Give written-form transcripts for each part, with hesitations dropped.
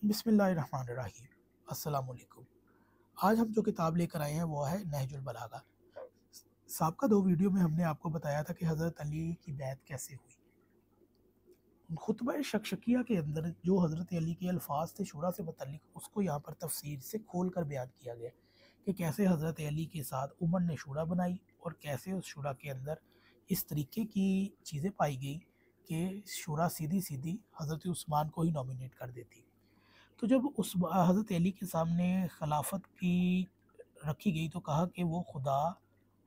بسم اللہ الرحمن الرحیم۔ السلام علیکم۔ آج ہم جو کتاب لے کر آئے ہیں وہ ہے نہج البلاغہ۔ سابقہ دو ویڈیو میں ہم نے آپ کو بتایا تھا کہ حضرت علی کی بیعت کیسے ہوئی۔ خطبہ شکشکیہ کے اندر جو حضرت علی کے الفاظ تھے شورا سے متعلق، اس کو یہاں پر تفصیل سے کھول کر بیان کیا گیا کہ کیسے حضرت علی کے ساتھ عمر نے شورا بنائی اور کیسے اس شورا کے اندر اس طریقے کی چیزیں پائی گئی کہ شورا سیدھی سیدھی حضرت عثمان کو ہی نامینیٹ کر دیتی۔ تو جب اس حضرت علی کے سامنے خلافت کی رکھی گئی تو کہا کہ وہ خدا،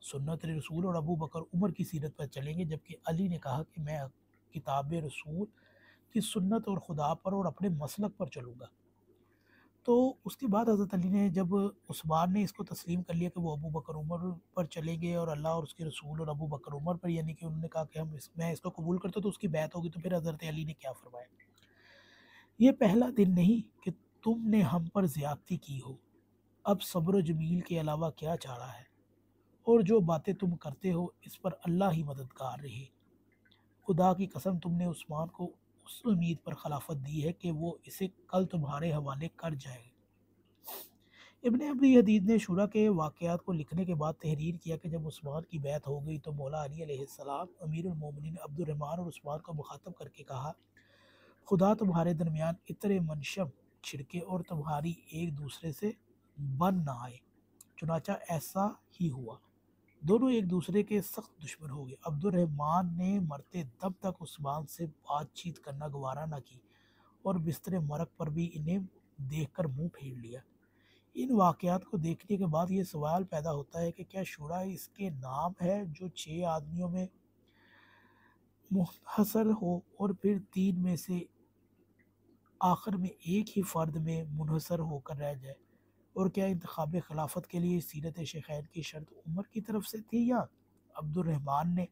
سنت رسول اور ابو بکر عمر کی سیرت پر چلیں گے، جبکہ علی نے کہا کہ میں کتاب رسول کی سنت اور خدا پر اور اپنے مسلک پر چلوں گا۔ تو اس کے بعد حضرت علی نے جب عثمان نے اس کو تسلیم کر لیا کہ وہ ابو بکر عمر پر چلیں گے اور اللہ اور اس کے رسول اور ابو بکر عمر پر، یعنی کہ انہوں نے کہا کہ میں اس کو قبول کرتا ہوں تو اس کی بیعت ہوگی، تو پھر حضرت علی نے کیا فرمایا؟ یہ پہلا دن نہیں کہ تم نے ہم پر زیادتی کی ہو، اب صبر و جمیل کے علاوہ کیا چارہ ہے، اور جو باتیں تم کرتے ہو اس پر اللہ ہی مددگار رہے۔ خدا کی قسم تم نے عثمان کو اس امید پر خلافت دی ہے کہ وہ اسے کل تمہارے حوالے کر جائے۔ ابن ابی حدید نے شورا کے واقعات کو لکھنے کے بعد تحریر کیا کہ جب عثمان کی بیعت ہو گئی تو مولا علی علیہ السلام امیر المومنین عبد الرحمن اور عثمان کو مخاطب کر کے کہا، خدا تمہارے درمیان عطر منشم چھڑکے اور تمہاری ایک دوسرے سے بن نہ آئے۔ چنانچہ ایسا ہی ہوا، دونوں ایک دوسرے کے سخت دشمن ہو گئے۔ عبد الرحمن نے مرتے دم تک عثمان سے بات چیت کرنا گوارا نہ کی اور بستر مرگ پر بھی انہیں دیکھ کر منہ پھیر لیا۔ ان واقعات کو دیکھنے کے بعد یہ سوال پیدا ہوتا ہے کہ کیا شورا اس کے نام ہے جو 6 آدمیوں میں منحصر ہو اور پھر 3 میں سے آخر میں ایک ہی فرد میں منحصر ہو کر رہ جائے؟ اور کیا انتخاب خلافت کے لیے سیرت شیخین کی شرط عمر کی طرف سے تھی یا عبد الرحمن نے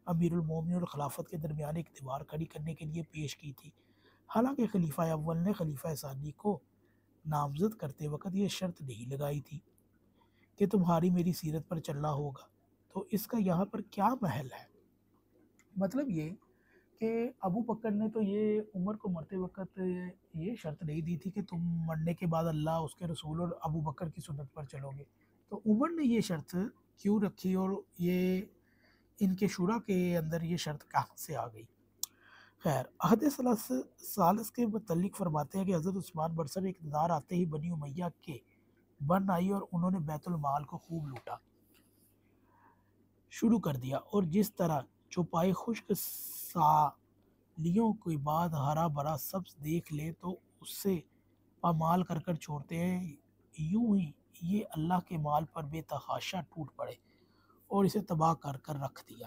امیر المومنین اور خلافت کے درمیان ایک دیوار کھڑی کرنے کے لیے پیش کی تھی؟ حالانکہ خلیفہ اول نے خلیفہ ثانی کو نامزد کرتے وقت یہ شرط نہیں لگائی تھی کہ تمہاری میری سیرت پر چلنا ہوگا، تو اس کا یہاں پر کیا محل ہے؟ مطلب یہ کہ ابو بکر نے تو یہ عمر کو مرتے وقت یہ شرط نہیں دی تھی کہ تم مرنے کے بعد اللہ، اس کے رسول اور ابو بکر کی سنت پر چلو گے، تو عمر نے یہ شرط کیوں رکھی اور یہ ان کے شورا کے اندر یہ شرط کہاں سے آ گئی؟ خیر، عہد ثالث کے متعلق فرماتے ہیں کہ حضرت عثمان برسر اقتدار آتے ہی بنی امیہ کے بن آئی اور انہوں نے بیت المال کو خوب لوٹا شروع کر دیا، اور جس طرح چوپائے خشک سالیوں کے بعد ہرا بھرا سبز دیکھ لے تو اس سے پامال کر کر چھوڑتے ہیں، یوں ہی یہ اللہ کے مال پر بے تحاشا ٹوٹ پڑے اور اسے تباہ کر کر رکھ دیا۔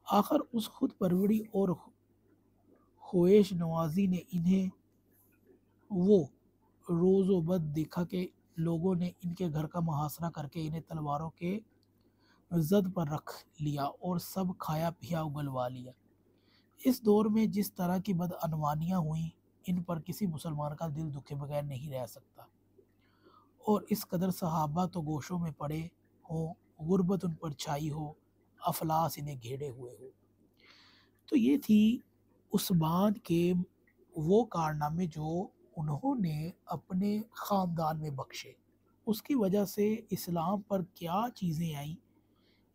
آخر اس خود پروری اور خویش نوازی نے انہیں وہ روز و بد دیکھا کہ لوگوں نے ان کے گھر کا محاصرہ کر کے انہیں تلواروں کے زد پر رکھ لیا اور سب کھایا پیا اگلوا لیا۔ اس دور میں جس طرح کی بدعنوانیاں ہوئیں ان پر کسی مسلمان کا دل دکھے بغیر نہیں رہ سکتا، اور اس قدر صحابہ تو گوشوں میں پڑے ہوں، غربت ان پر چھائی ہو، افلاس انہیں گھیرے ہوئے ہو۔ تو یہ تھی عثمان کے وہ کارنامے جو انہوں نے اپنے خاندان میں بخشے۔ اس کی وجہ سے اسلام پر کیا چیزیں آئیں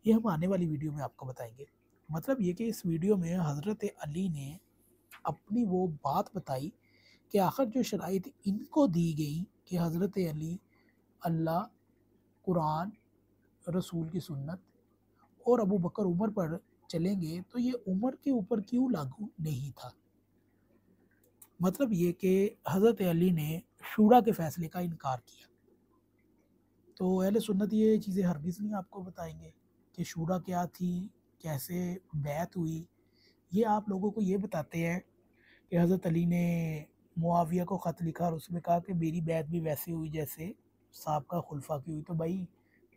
یہ ہم آنے والی ویڈیو میں آپ کو بتائیں گے۔ مطلب یہ کہ اس ویڈیو میں حضرت علی نے اپنی وہ بات بتائی کہ آخر جو شرائط ان کو دی گئی کہ حضرت علی اللہ، قرآن، رسول کی سنت اور ابو بکر عمر پر چلیں گے، تو یہ عمر کے اوپر کیوں لاگو نہیں تھا؟ مطلب یہ کہ حضرت علی نے شورا کے فیصلے کا انکار کیا، تو اہل سنت یہ چیزیں ہرگز نہیں آپ کو بتائیں گے کہ شورا کیا تھی، کیسے بیعت ہوئی۔ یہ آپ لوگوں کو یہ بتاتے ہیں کہ حضرت علی نے معاویہ کو خط لکھا اور اس میں کہا کہ میری بیعت بھی ویسے ہوئی جیسے سابقہ خلفاء کی ہوئی، تو بھائی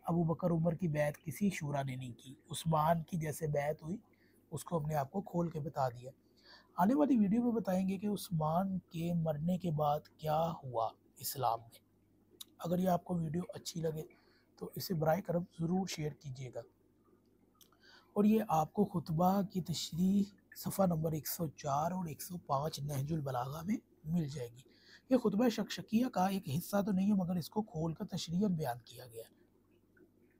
ابو بکر عمر کی بیعت کسی شورا نے نہیں کی، عثمان کی جیسے بیعت ہوئی اس کو ہم نے آپ کو کھول کے بتا دیا۔ آنے والی ویڈیو میں بتائیں گے کہ عثمان کے مرنے کے بعد کیا ہوا اسلام میں۔ اگر یہ آپ کو ویڈیو اچھی لگے تو اسے برائے کرم ضرور شیئر کیجیے گا، اور یہ آپ کو خطبہ کی تشریح صفحہ نمبر 104 اور 105 نہج البلاغہ میں مل جائے گی۔ یہ خطبہ شکشکیہ کا ایک حصہ تو نہیں ہے، مگر اس کو کھول کر تشریحاً بیان کیا گیا ہے۔